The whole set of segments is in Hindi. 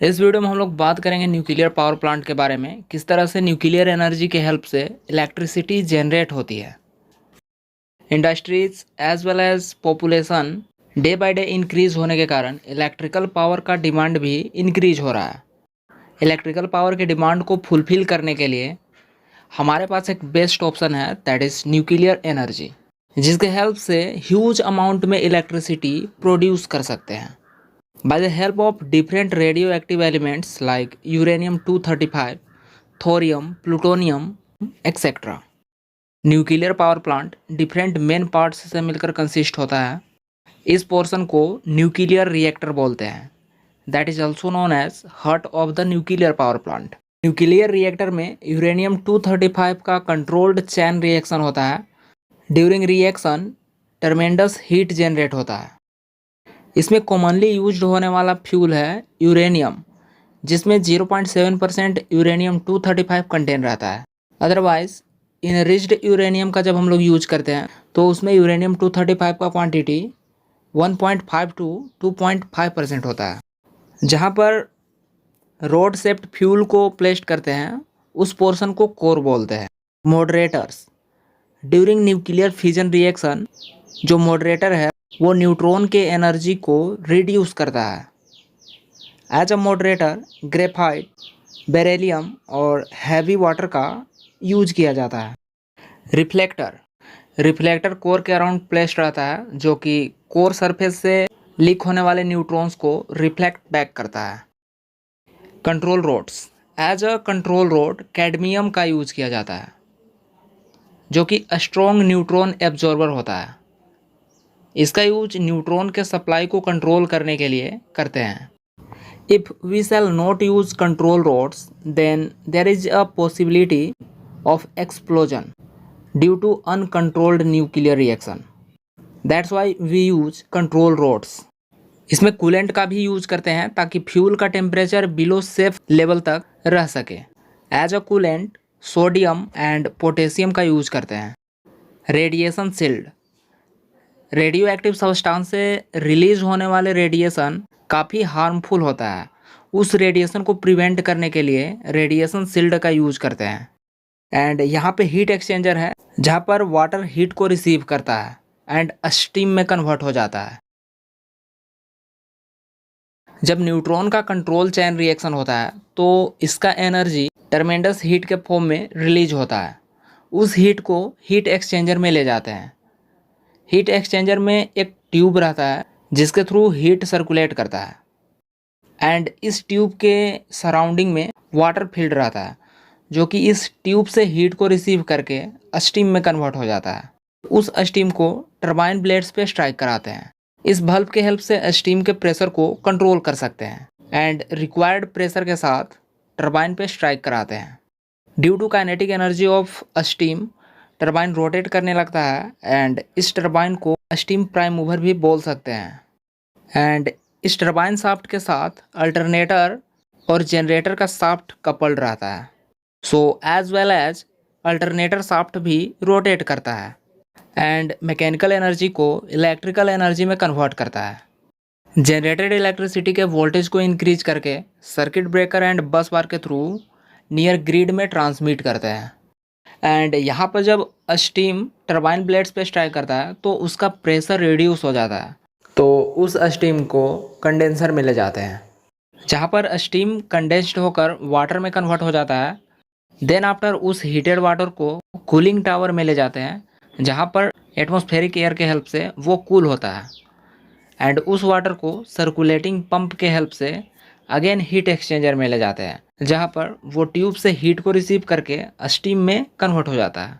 इस वीडियो में हम लोग बात करेंगे न्यूक्लियर पावर प्लांट के बारे में, किस तरह से न्यूक्लियर एनर्जी के हेल्प से इलेक्ट्रिसिटी जनरेट होती है। Industries as well as population day by day increase होने के कारण इलेक्ट्रिकल पावर का डिमांड भी इंक्रीज हो रहा है। इलेक्ट्रिकल पावर के डिमांड को फुलफिल करने के लिए हमारे पास एक बेस्ट ऑप्शन है, दैट इज़ न्यूक्लियर एनर्जी, जिसके हेल्प से ह्यूज अमाउंट में इलेक्ट्रिसिटी प्रोड्यूस कर सकते हैं by the help of different radioactive elements like uranium-235, thorium, plutonium, etc. Nuclear power plant different main parts से मिलकर कंसिस्ट होता है। इस पोर्शन को न्यूक्लियर रिएक्टर बोलते हैं, that is also known as heart of the nuclear power plant. Nuclear reactor में यूरेनियम-235 का कंट्रोल्ड चैन रिएक्शन होता है। During reaction tremendous heat generate होता है। इसमें कॉमनली यूज्ड होने वाला फ्यूल है यूरेनियम, जिसमें 0.7% यूरेनियम-235 कंटेन रहता है। अदरवाइज इनरिच्ड यूरेनियम का जब हम लोग यूज करते हैं तो उसमें यूरेनियम-235 का क्वांटिटी 1.5 टू 2.5% होता है। जहाँ पर रोड शेप्ड फ्यूल को प्लेस्ड करते हैं उस पोर्शन को कोर बोलते हैं। Moderators during nuclear fission reaction, जो मॉडरेटर है वो न्यूट्रॉन के एनर्जी को रिड्यूस करता है। As a moderator graphite, beryllium और हैवी वाटर का यूज किया जाता है। रिफ्लेक्टर कोर के अराउंड प्लेस्ड रहता है, जो कि कोर सरफेस से लीक होने वाले न्यूट्रॉन्स को रिफ्लेक्ट बैक करता है। Control rods, as a control rod cadmium का यूज किया जाता है, जो कि स्ट्रॉन्ग न्यूट्रॉन एब्जॉर्बर होता है। इसका यूज न्यूट्रॉन के सप्लाई को कंट्रोल करने के लिए करते हैं। If we shall not use control rods, then there is a possibility of explosion due to uncontrolled nuclear reaction. That's why we use control rods. इसमें कूलेंट का भी यूज करते हैं ताकि फ्यूल का टेम्परेचर बिलो सेफ लेवल तक रह सके। As a coolant sodium and potassium का यूज करते हैं। Radiation shield, radio active substance से रिलीज होने वाले रेडिएशन काफ़ी हार्मफुल होता है। उस रेडिएशन को प्रिवेंट करने के लिए रेडिएशन शील्ड का यूज करते हैं। एंड यहाँ पे हीट एक्सचेंजर है, जहाँ पर वाटर हीट को रिसीव करता है एंड स्टीम में कन्वर्ट हो जाता है। जब न्यूट्रॉन का कंट्रोल चैन रिएक्शन होता है तो इसका एनर्जी ट्रमेंडस हीट के फॉर्म में रिलीज होता है। उस हीट को हीट एक्सचेंजर में ले जाते हैं। हीट एक्सचेंजर में एक ट्यूब रहता है जिसके थ्रू हीट सर्कुलेट करता है, एंड इस ट्यूब के सराउंडिंग में वाटर फील्ड रहता है, जो कि इस ट्यूब से हीट को रिसीव करके स्टीम में कन्वर्ट हो जाता है। उस स्टीम को टरबाइन ब्लेड्स पे स्ट्राइक कराते हैं। इस बल्ब के हेल्प से स्टीम के प्रेशर को कंट्रोल कर सकते हैं एंड रिक्वायर्ड प्रेशर के साथ टरबाइन पे स्ट्राइक कराते हैं। Due to kinetic energy of steam, turbine rotate करने लगता है एंड इस टरबाइन को स्टीम प्राइम मूवर भी बोल सकते हैं। एंड इस टरबाइन शाफ्ट के साथ अल्टरनेटर और जनरेटर का शाफ्ट कपल्ड रहता है। So as well as alternator shaft भी रोटेट करता है एंड मैकेनिकल एनर्जी को इलेक्ट्रिकल एनर्जी में कन्वर्ट करता है। जनरेटेड इलेक्ट्रिसिटी के वोल्टेज को इंक्रीज करके circuit breaker and bus bar के थ्रू नियर ग्रिड में ट्रांसमिट करते हैं। एंड यहाँ पर जब स्टीम टरबाइन ब्लेड्स पे स्ट्राइक करता है तो उसका प्रेशर रिड्यूस हो जाता है, तो उस स्टीम को कंडेंसर में ले जाते हैं, जहाँ पर स्टीम कंडेंस्ड होकर वाटर में कन्वर्ट हो जाता है। देन आफ्टर उस हीटेड वाटर को कूलिंग टावर में ले जाते हैं, जहाँ पर एटमॉस्फेरिक एयर के हेल्प से वो कूल होता है। एंड उस वाटर को सर्कुलेटिंग पंप के हेल्प से अगेन हीट एक्सचेंजर में ले जाते हैं, जहाँ पर वो ट्यूब से हीट को रिसीव करके स्टीम में कन्वर्ट हो जाता है।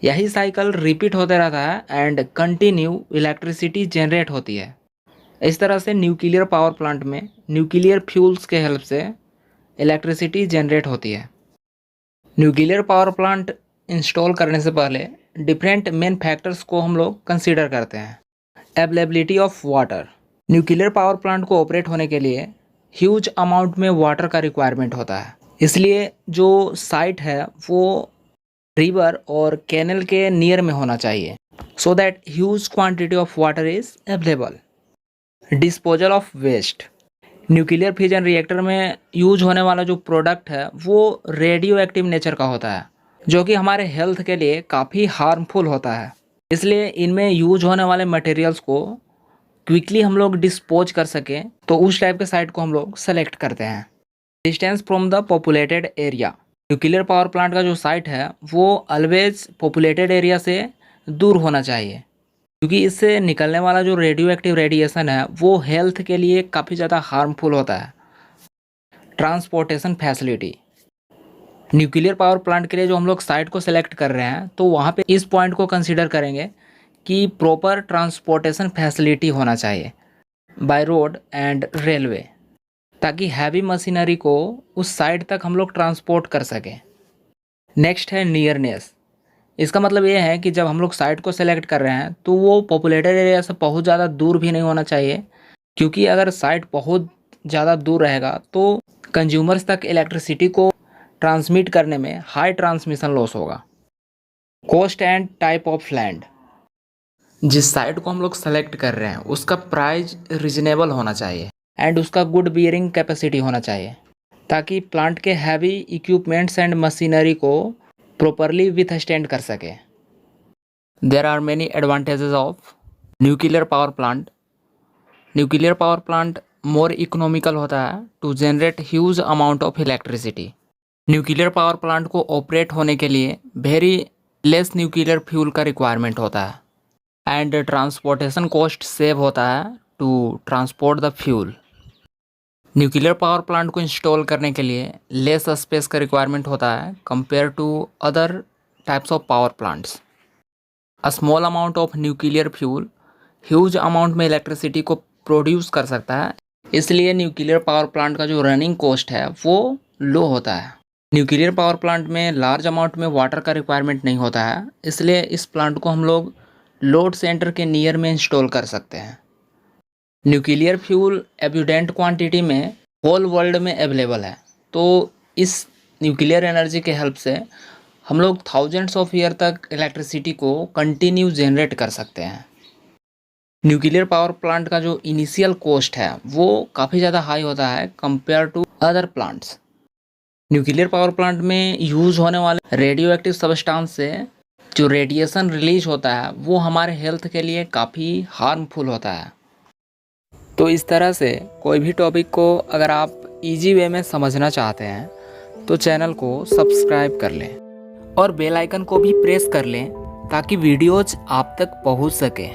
यही साइकिल रिपीट होते रहता है एंड कंटिन्यू इलेक्ट्रिसिटी जनरेट होती है। इस तरह से न्यूक्लियर पावर प्लांट में न्यूक्लियर फ्यूल्स के हेल्प से इलेक्ट्रिसिटी जनरेट होती है। न्यूक्लियर पावर प्लांट इंस्टॉल करने से पहले डिफरेंट मेन फैक्टर्स को हम लोग कंसीडर करते हैं। Availability of water, nuclear power plant को ऑपरेट होने के लिए ह्यूज अमाउंट में वाटर का रिक्वायरमेंट होता है। इसलिए जो साइट है वो रिवर और कैनल के नियर में होना चाहिए, so that huge quantity of water is available. Disposal of waste, nuclear fission reactor में यूज होने वाला जो प्रोडक्ट है वो रेडियो एक्टिव नेचर का होता है, जो कि हमारे हेल्थ के लिए काफ़ी हार्मफुल होता है। इसलिए इनमें यूज होने वाले मटेरियल्स को क्विकली हम लोग डिस्पोज कर सकें, तो उस टाइप के साइट को हम लोग सेलेक्ट करते हैं। Distance from the populated area. Nuclear power plant का जो साइट है वो ऑलवेज पॉपुलेटेड एरिया से दूर होना चाहिए, क्योंकि इससे निकलने वाला जो रेडियो एक्टिव रेडिएशन है वो हेल्थ के लिए काफ़ी ज़्यादा हार्मफुल होता है। Transportation facility. Nuclear power plant के लिए जो हम लोग साइट को सेलेक्ट कर रहे हैं, तो वहाँ पे इस पॉइंट को कंसीडर करेंगे कि प्रॉपर ट्रांसपोर्टेशन फैसिलिटी होना चाहिए बाय रोड एंड रेलवे, ताकि हैवी मशीनरी को उस साइट तक हम लोग ट्रांसपोर्ट कर सकें। नेक्स्ट है नियरनेस। इसका मतलब ये है कि जब हम लोग साइट को सेलेक्ट कर रहे हैं तो वो पॉपुलेटेड एरिया से बहुत ज़्यादा दूर भी नहीं होना चाहिए, क्योंकि अगर साइट बहुत ज़्यादा दूर रहेगा तो कंज्यूमर्स तक इलेक्ट्रिसिटी को ट्रांसमिट करने में हाई ट्रांसमिशन लॉस होगा। Cost and type of land. जिस साइट को हम लोग सेलेक्ट कर रहे हैं उसका प्राइस रिजनेबल होना चाहिए एंड उसका गुड बियरिंग कैपेसिटी होना चाहिए, ताकि प्लांट के हैवी इक्विपमेंट्स एंड मशीनरी को प्रॉपरली विथस्टैंड कर सके। There are many advantages of nuclear power plant. Nuclear power plant more economical होता है to generate huge amount of electricity. Nuclear power plant को ऑपरेट होने के लिए वेरी लेस न्यूक्लियर फ्यूल का रिक्वायरमेंट होता है एंड ट्रांसपोर्टेशन कॉस्ट सेव होता है to transport the fuel. Nuclear power plant को इंस्टॉल करने के लिए लेस स्पेस का रिक्वायरमेंट होता है compare to other types of power plants. A small amount of nuclear fuel huge amount में इलेक्ट्रिसिटी को प्रोड्यूस कर सकता है, इसलिए न्यूक्लियर पावर प्लांट का जो रनिंग कॉस्ट है वो लो होता है। न्यूक्लियर पावर प्लांट में लार्ज अमाउंट में वाटर का रिक्वायरमेंट नहीं होता है, इसलिए इस प्लांट को हम लोग लोड सेंटर के नियर में इंस्टॉल कर सकते हैं। न्यूक्लियर फ्यूल एब्यूडेंट क्वांटिटी में होल वर्ल्ड में अवेलेबल है, तो इस न्यूक्लियर एनर्जी के हेल्प से हम लोग थाउजेंड्स ऑफ ईयर तक इलेक्ट्रिसिटी को कंटिन्यू जनरेट कर सकते हैं। न्यूक्लियर पावर प्लांट का जो इनिशियल कॉस्ट है वो काफ़ी ज़्यादा हाई होता है compare to other plants. Nuclear power plant में यूज़ होने वाले रेडियो एक्टिव सब्सटेंस से जो रेडिएशन रिलीज होता है वो हमारे हेल्थ के लिए काफ़ी हार्मफुल होता है। तो इस तरह से कोई भी टॉपिक को अगर आप इजी वे में समझना चाहते हैं तो चैनल को सब्सक्राइब कर लें और बेल आइकन को भी प्रेस कर लें, ताकि वीडियोज आप तक पहुंच सके।